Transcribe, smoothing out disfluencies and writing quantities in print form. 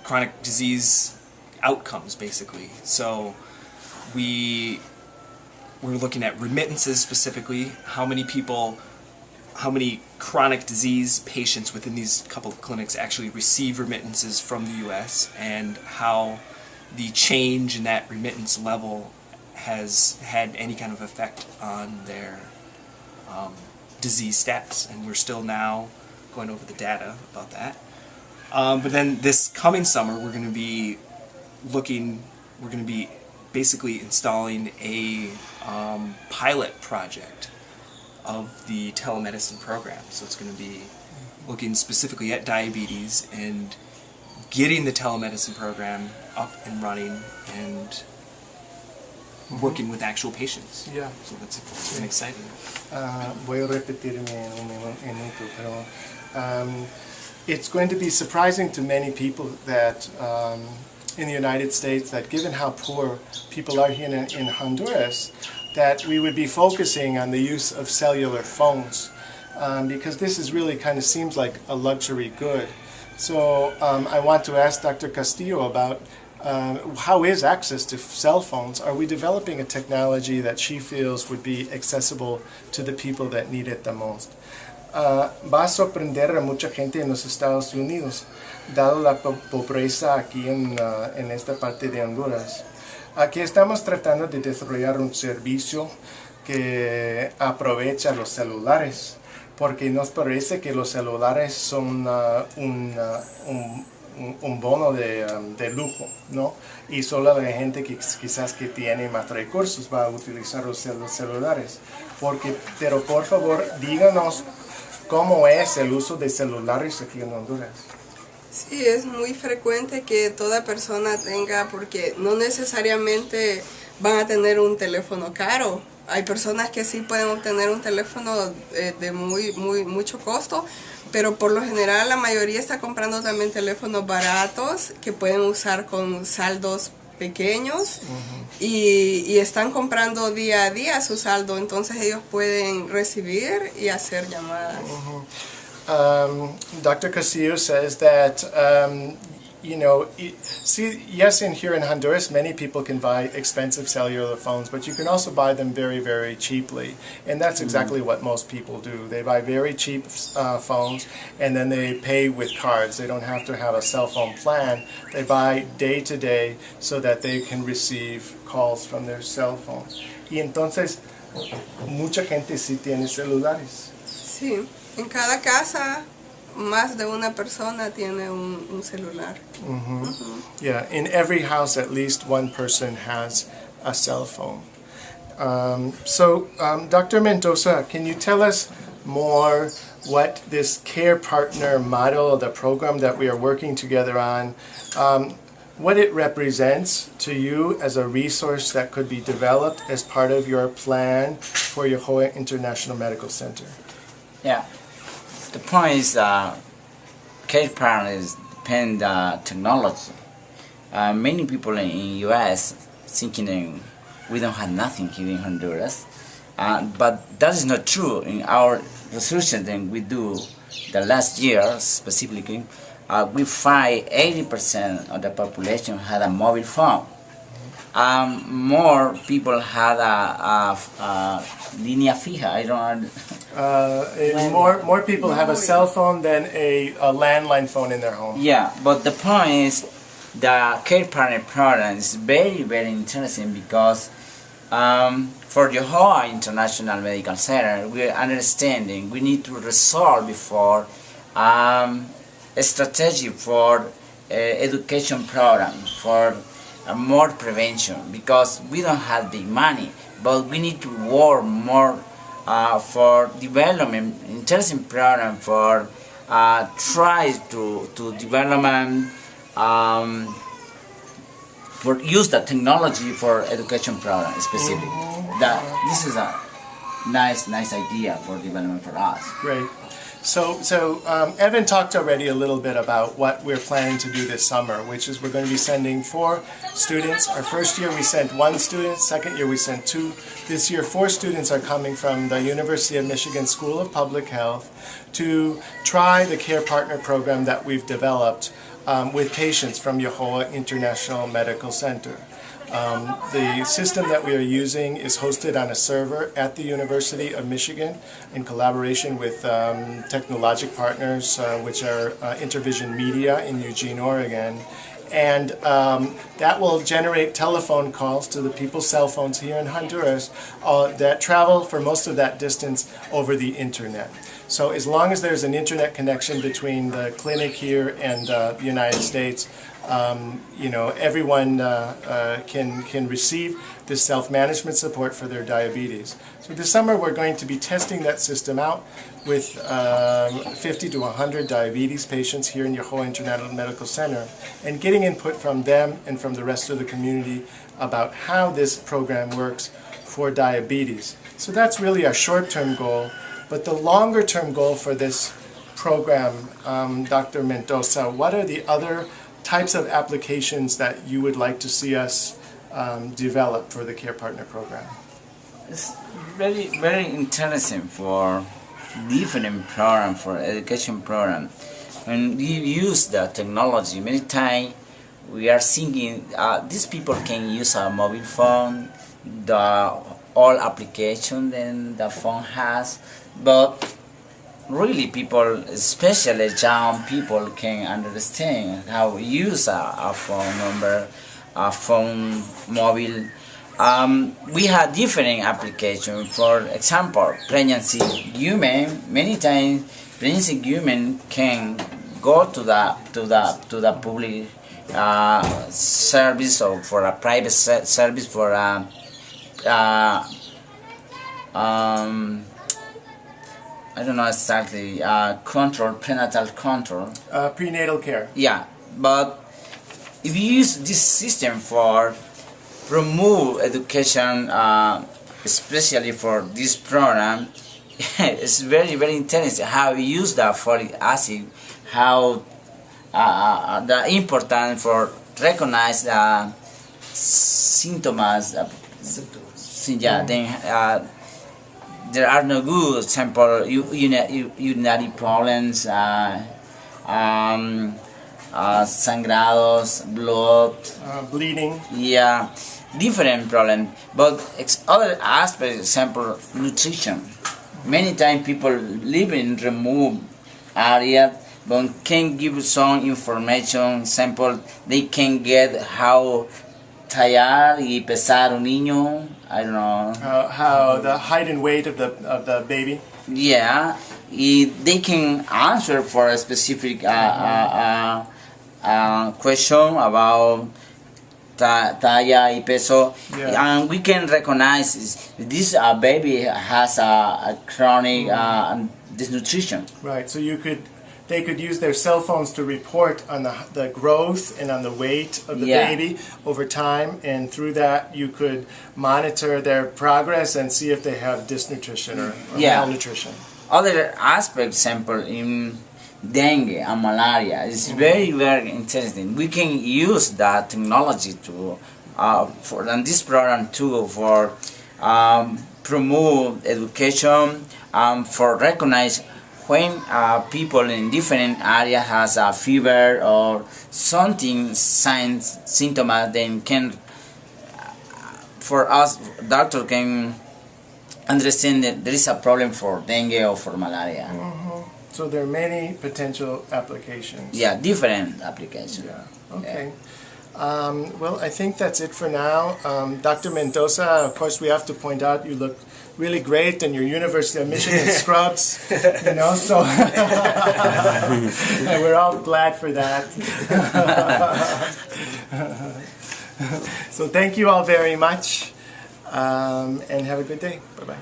chronic disease outcomes, basically. So we're looking at remittances specifically, how many chronic disease patients within these couple of clinics actually receive remittances from the U.S. and how the change in that remittance level has had any kind of effect on their disease status. And we're still now going over the data about that. But then this coming summer we're going to be basically installing a pilot project of the telemedicine program. So it's going to be looking specifically at diabetes and getting the telemedicine program up and running and working with actual patients. Yeah. So that's exciting. Voy a repetirme en un minuto, pero it's going to be surprising to many people that in the United States, that given how poor people are here in Honduras, that we would be focusing on the use of cellular phones, because this is really kind of seems like a luxury good. So I want to ask Dr. Castillo about how is access to cell phones? Are we developing a technology that she feels would be accessible to the people that need it the most? Va a sorprender a mucha gente en los Estados Unidos, dado la pobreza aquí en esta parte de Honduras. Aquí estamos tratando de desarrollar un servicio que aprovecha los celulares, porque nos parece que los celulares son un bono de lujo, ¿no? Y solo la gente que quizás que tiene más recursos va a utilizar los celulares. Pero por favor, díganos cómo es el uso de celulares aquí en Honduras. Sí, es muy frecuente que toda persona tenga, porque no necesariamente van a tener un teléfono caro. Hay personas que sí pueden obtener un teléfono de mucho costo, pero por lo general la mayoría está comprando también teléfonos baratos que pueden usar con saldos pequeños y están comprando día a día su saldo, entonces ellos pueden recibir y hacer llamadas. Dr. Castillo says that, yes, here in Honduras, many people can buy expensive cellular phones, but you can also buy them very, very cheaply. And that's exactly what most people do. They buy very cheap phones, and then they pay with cards. They don't have to have a cell phone plan. They buy day to day so that they can receive calls from their cell phone. Y entonces, mucha gente sí tiene celulares. Sí. En cada casa, más de una persona tiene un celular. Yeah, in every house, at least one person has a cell phone. Dr. Mendoza, can you tell us more what this CarePartner model, the program that we are working together on, what it represents to you as a resource that could be developed as part of your plan for Yojoa International Medical Center? Yeah. The point is CarePartners depend technology. Many people in U.S. thinking we don't have nothing here in Honduras, but that is not true. In our research that we do the last year specifically, we find 80% of the population had a mobile phone. More people had a línea fija. I don't. More people have a cell phone than a landline phone in their home. Yeah, but the point is, the CarePartner program is very, very interesting because for Yojoa International Medical Center, we are understanding we need to resolve before a strategy for education program for more prevention, because we don't have big money, but we need to work more for development interesting program for try to development for use the technology for education program specifically. This is a nice idea for development for us. Great. Evan talked already a little bit about what we're planning to do this summer, which is we're going to be sending 4 students. Our first year we sent 1 student, second year we sent 2. This year 4 students are coming from the University of Michigan School of Public Health to try the CarePartner program that we've developed with patients from Yojoa International Medical Center. The system that we are using is hosted on a server at the University of Michigan in collaboration with technologic partners, which are Intervision Media in Eugene, Oregon. And that will generate telephone calls to the people's cell phones here in Honduras that travel for most of that distance over the internet. So as long as there's an internet connection between the clinic here and the United States, everyone can receive this self-management support for their diabetes. So this summer we're going to be testing that system out with 50 to 100 diabetes patients here in Yojoa International Medical Center and getting input from them and from the rest of the community about how this program works for diabetes. So that's really our short-term goal, but the longer-term goal for this program, Dr. Mendoza, what are the other types of applications that you would like to see us develop for the CarePartner program? It's very, very interesting for different program, for education program. When you use the technology, many times we are thinking these people can use a mobile phone, all application that the phone has, but really people, especially young people, can understand how to use a phone number, a phone mobile. We have different applications. For example, pregnancy women. Many times, pregnancy women can go to the public service or for a private service for I don't know exactly, prenatal control. Prenatal care. Yeah, but if you use this system for promote education, especially for this program, it's very, very interesting how we use the folic acid, how the important for recognize the symptoms. Yeah, then there are no good example urinary problems, sangrados, blood, bleeding. Yeah, different problem. But other aspects, example nutrition. Many times people live in remote area, but can give some information. Example, they can get how tallar y pesar un niño. I don't know. How the height and weight of the baby. Yeah, they can answer for a specific question about talla y peso, and we can recognize this baby has a chronic desnutrition. Right. So they could use their cell phones to report on the growth and on the weight of the baby over time, and through that you could monitor their progress and see if they have dysnutrition or malnutrition. Other aspects, example in dengue and malaria, is very, very interesting. We can use that technology to and this program too for promote education, for recognize when people in different areas has a fever or something signs symptoms, then can for us doctor can understand that there is a problem for dengue or for malaria. So there are many potential applications. Yeah, different applications. Yeah. Okay. Well, I think that's it for now. Dr. Mendoza, of course, we have to point out you look really great in your University of Michigan scrubs, so and we're all glad for that. So thank you all very much, and have a good day. Bye-bye.